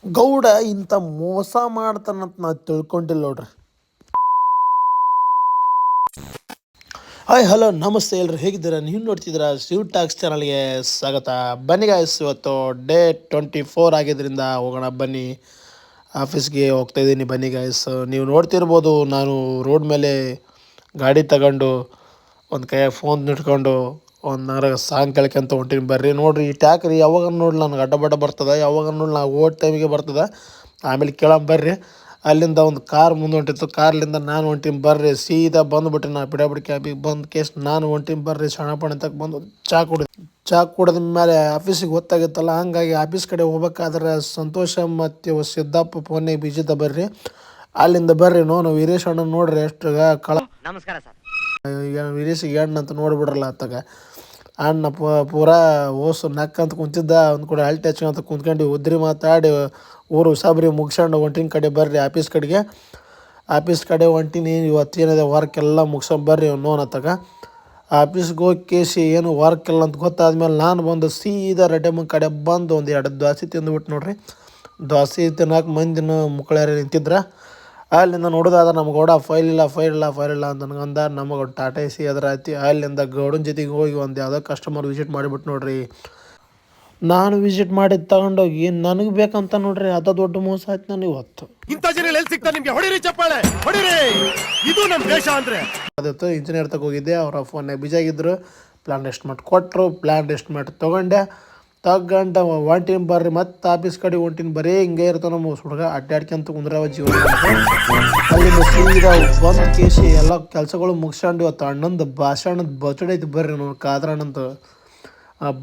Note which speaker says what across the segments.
Speaker 1: ಗೌಡ ಇಂಥ ಮೋಸ ಮಾಡ್ತಾನಂತ ನಾ ತಿಳ್ಕೊಂಡಿಲ್ಲ ನೋಡ್ರಿ. ಹಾಯ್ ಹಲೋ ನಮಸ್ತೆ ಎಲ್ರು ಹೇಗಿದ್ದೀರಾ? ನೀವು ನೋಡ್ತಿದ್ದೀರಾ ಶಿವ್ ಟಾಕ್ಸ್ ಚಾನಲ್ಗೆ ಸ್ವಾಗತ. ಬನ್ನಿ ಗಾಯ್ಸ್, ಇವತ್ತು ಡೇ 24 ಆಗಿದ್ದರಿಂದ ಹೋಗೋಣ ಬನ್ನಿ. ಆಫೀಸ್ಗೆ ಹೋಗ್ತಾ ಇದ್ದೀನಿ ಬನ್ನಿ ಗಾಯ್ಸ್. ನೀವು ನೋಡ್ತಿರ್ಬೋದು, ನಾನು ರೋಡ್ ಮೇಲೆ ಗಾಡಿ ತಗೊಂಡು ಒಂದು ಕೈಯಾಗ ಫೋನ್ ಇಟ್ಕೊಂಡು ಒಂದು ನಗರ ಸಾಂಗ್ ಕೇಳ್ಕೊಂತ ಹೊಂಟೀನಿ. ಬರ್ರಿ ನೋಡ್ರಿ, ಈ ಟ್ಯಾಕ್ ರೀ ಯಾವಾಗ ನೋಡ್ಲಿ ನನಗೆ ಅಡ್ಡ ಬರ್ತದೆ, ಯಾವಾಗ ನೋಡ್ಲಿ ನಾವು ಓಡ್ ಟೈಮಿಗೆ ಬರ್ತದೆ. ಆಮೇಲೆ ಬರ್ರಿ, ಅಲ್ಲಿಂದ ಒಂದು ಕಾರ್ ಮುಂದೆ ಹೊಂಟಿತ್ತು, ಕಾರ್ಲಿಂದ ನಾನು ಹೊಂಟೀನಿ. ಬರ್ರಿ ಸೀದಾ ಬಂದುಬಿಟ್ಟೆ ನಾ ಬಿಡಾಬಿಡಿ ಕ್ಯಾಬಿಗೆ ಬಂದು ಕೇಸ್ ನಾನು ಹೊಂಟೀನಿ. ಬರ್ರಿ ಸಣ್ಣ ತಕ್ಕ ಬಂದು ಚಾ ಕುಡಿದ ಮೇಲೆ ಆಫೀಸಿಗೆ ಗೊತ್ತಾಗಿತ್ತಲ್ಲ, ಹಂಗಾಗಿ ಆಫೀಸ್ ಕಡೆ ಹೋಗ್ಬೇಕಾದ್ರೆ ಸಂತೋಷ ಮತ್ತು ಸಿದ್ದಪ್ಪ ಫೋನಿಗೆ ಬಿಜಿದ್ದ. ಬರ್ರಿ ಅಲ್ಲಿಂದ ಬರ್ರಿ ವೀರೇಶ್ ಅಣ್ಣ ನೋಡ್ರಿ ಎಷ್ಟು
Speaker 2: ನಮಸ್ಕಾರ ಸರ್.
Speaker 1: ವೀರೇಶಿಗೆ ಹೆಣ್ಣು ಅಂತ ನೋಡ್ಬಿಡ್ರಲ್ಲ ಅತ್ತಾಗ ಅಣ್ಣ ಪೂರಾ ಓಸು ನಕ್ಕಂತ ಕುಂತಿದ್ದ. ಒಂದು ಕೂಡ ಅಲ್ಟಿ ಹಚ್ಕೊಂತ ಕುಂತ್ಕೊಂಡು ಉದ್ರಿ ಮಾತಾಡಿ ಊರು ಸಾಬ್ರಿ ಮುಗಿಸ್ಕೊಂಡು ಹೊಂಟಿನ ಕಡೆ. ಬರ್ರಿ ಆಫೀಸ್ ಕಡೆ ಹೊಂಟೀನಿ. ಇವತ್ತೇನಿದೆ ವರ್ಕ್ ಎಲ್ಲ ಮುಗಿಸ್ಕೊಂಡು ಬರ್ರಿ ಅತ್ತಾಗ. ಆಫೀಸ್ಗೆ ಹೋಗಿ ಕೇಸಿ ಏನು ವರ್ಕ್ ಇಲ್ಲ ಅಂತ ಗೊತ್ತಾದ್ಮೇಲೆ ನಾನು ಬಂದು ಸೀದಾ ರೆಡ್ಡಮ್ಮ ಕಡೆ ಬಂದು ಒಂದು 2 ದೋಸೆ ತಿಂದುಬಿಟ್ಟು ನೋಡ್ರಿ. ದೋಸೆ ತಿನ್ನೋಕೆ ಮಂದಿನ ಮುಕ್ಕಳ್ಯಾರ ನಿಂತಿದ್ರೆ. ಅಲ್ಲಿಂದ ನೋಡೋದಾದ್ರೆ ನಮ್ಗೆ ಗೌಡ ಫೈಲ್ ಇಲ್ಲ ಅಂತ ನನಗಂದ. ನಮಗೆ ಒಂದು ಟಾಟಾ ಎಸಿ ಅದ್ರ ಐತಿ. ಅಲ್ಲಿಂದ ಗೌಡನ ಜೊತೆಗೆ ಹೋಗಿ ಒಂದು ಯಾವುದೋ ಕಸ್ಟಮರ್ ವಿಸಿಟ್ ಮಾಡಿಬಿಟ್ಟು ನೋಡ್ರಿ. ನಾನು ವಿಸಿಟ್ ಮಾಡಿದ್ದು ತಗೊಂಡೋಗಿ ನನಗೆ ಬೇಕಂತ ನೋಡ್ರಿ, ಅದ ದೊಡ್ಡ ಮೋಸ ಆಯ್ತು ನನಗೆ ಇವತ್ತು. ಅದತ್ತು ಇಂಜಿನಿಯರ್ ತಗ ಹೋಗಿದ್ದೆ, ಅವರ ಫೋನ್ನಾಗ ಬಿಜಿ ಆಗಿದ್ರು. ಪ್ಲ್ಯಾನ್ ಎಸ್ಟಿಮೇಟ್ ಕೊಟ್ಟರು, ಪ್ಲ್ಯಾನ್ ಎಸ್ಟಿಮೇಟ್ ತಗೊಂಡು ಹೊಂಟೀನಿ. ಬರ್ರಿ ಮತ್ತೆ ಆಫೀಸ್ ಕಡೆ ಹೊಂಟೀನಿ. ಬರೀ ಹಿಂಗೆ ಇರ್ತಾವೆ ನಮ್ಮ ಹುಡುಗ ಅಡ್ಡಾಡ್ಕೊಂತ ಕುಂದ್ರವ ಜೀವನ. ಅಲ್ಲಿಂದ ಸೀದಾ ಬಂದು ಕೇಸಿ ಎಲ್ಲ ಕೆಲಸಗಳು ಮುಗಿಸ್ಕೊಂಡು ಇವತ್ತು ಅಣ್ಣಂದು ಭಾಷಣದ ಬರ್ತಡೇ ಐತಿ. ಬರ್ರಿ ಕಾದ್ರ ಅಣ್ಣಂದು.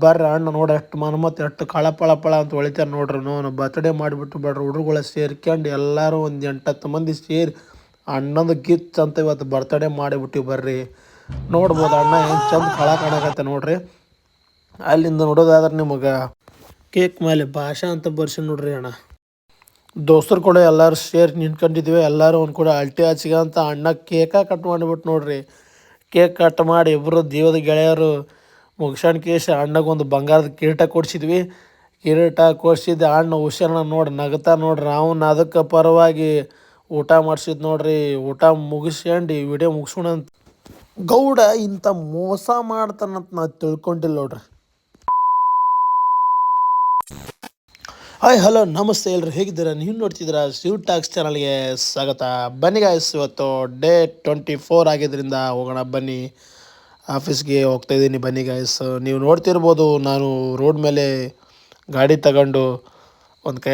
Speaker 1: ಬರ್ರಿ ಅಣ್ಣ ನೋಡಿ ಎಷ್ಟು ಮನ್ಮತ್ತು ಎಷ್ಟು ಪಳ ಅಂತ ಹೊಳಿತಾರೆ ನೋಡ್ರಿ. ಬರ್ತಡೇ ಮಾಡಿಬಿಟ್ಟು ಬರ್ರಿ ಹುಡುಗಗಳ ಸೇರ್ಕೊಂಡು ಎಲ್ಲರೂ ಒಂದು 8-10 ಮಂದಿ ಸೇರಿ ಅಣ್ಣಂದು ಗಿಚ್ ಅಂತ ಇವತ್ತು ಬರ್ತಡೇ ಮಾಡಿಬಿಟ್ಟು ಬರ್ರಿ. ನೋಡ್ಬೋದು ಅಣ್ಣ ಹೆಂಗೆ ಚಂದ ಕಾಣಕತ್ತೆ ನೋಡ್ರಿ. ಅಲ್ಲಿಂದ ನೋಡೋದಾದ್ರೆ ನಿಮಗೆ ಕೇಕ್ ಮೇಲೆ ಭಾಷಾ ಅಂತ ಬರ್ಸಿ ನೋಡ್ರಿ ಅಣ್ಣ. ದೋಸ್ತರು ಕೂಡ ಎಲ್ಲರೂ ಸೇರಿ ನಿಂತ್ಕೊಂಡಿದ್ವಿ. ಎಲ್ಲರೂ ಒಂದು ಕೂಡ ಅಲ್ಟಿ ಹಚ್ಚಿಗೆ ಅಂತ ಅಣ್ಣ ಕಟ್ ಮಾಡಿಬಿಟ್ಟು ನೋಡ್ರಿ. ಕೇಕ್ ಕಟ್ ಮಾಡಿ ಇಬ್ಬರು ದೇವದ ಗೆಳೆಯರು ಮುಗಿಸ್ಕೊಂಡು ಕೇಸಿ ಅಣ್ಣಗೊಂದು ಬಂಗಾರದ ಕಿರೀಟ ಕೊಡಿಸಿದ್ವಿ. ಕಿರೀಟ ಕೊಡಿಸಿದ್ದೆ ಅಣ್ಣ ಹುಷಾರಣ್ಣ ನೋಡಿ ನಗ್ತಾ ನೋಡ್ರಿ. ಅವನು ಅದಕ್ಕೆ ಪರವಾಗಿ ಊಟ ಮಾಡಿಸಿದ್ ನೋಡ್ರಿ. ಊಟ ಮುಗಿಸ್ಕೊಂಡು ವಿಡಿಯೋ ಮುಗಿಸೋಣ ಅಂತ. ಗೌಡ ಇಂಥ ಮೋಸ ಮಾಡ್ತಾನಂತ ನಾ ತಿಳ್ಕೊಂಡಿಲ್ಲ ನೋಡ್ರಿ. ಹಾಯ್ ಹಲೋ ನಮಸ್ತೆ ಎಲ್ರು ಹೇಗಿದ್ದೀರಾ? ನೀವು ನೋಡ್ತಿದ್ದೀರಾ ಶಿವ್ ಟಾಕ್ಸ್ ಚಾನಲ್ಗೆ ಸ್ವಾಗತ. ಬನ್ನಿ ಗಾಯ್ಸ್, ಇವತ್ತು ಡೇ 24 ಆಗಿದ್ದರಿಂದ ಹೋಗೋಣ ಬನ್ನಿ. ಆಫೀಸ್ಗೆ ಹೋಗ್ತಾ ಇದ್ದೀನಿ ಬನ್ನಿ ಗಾಯ್ಸ್. ನೀವು ನೋಡ್ತಿರ್ಬೋದು, ನಾನು ರೋಡ್ ಮೇಲೆ ಗಾಡಿ ತಗೊಂಡು ಒಂದು ಕೈ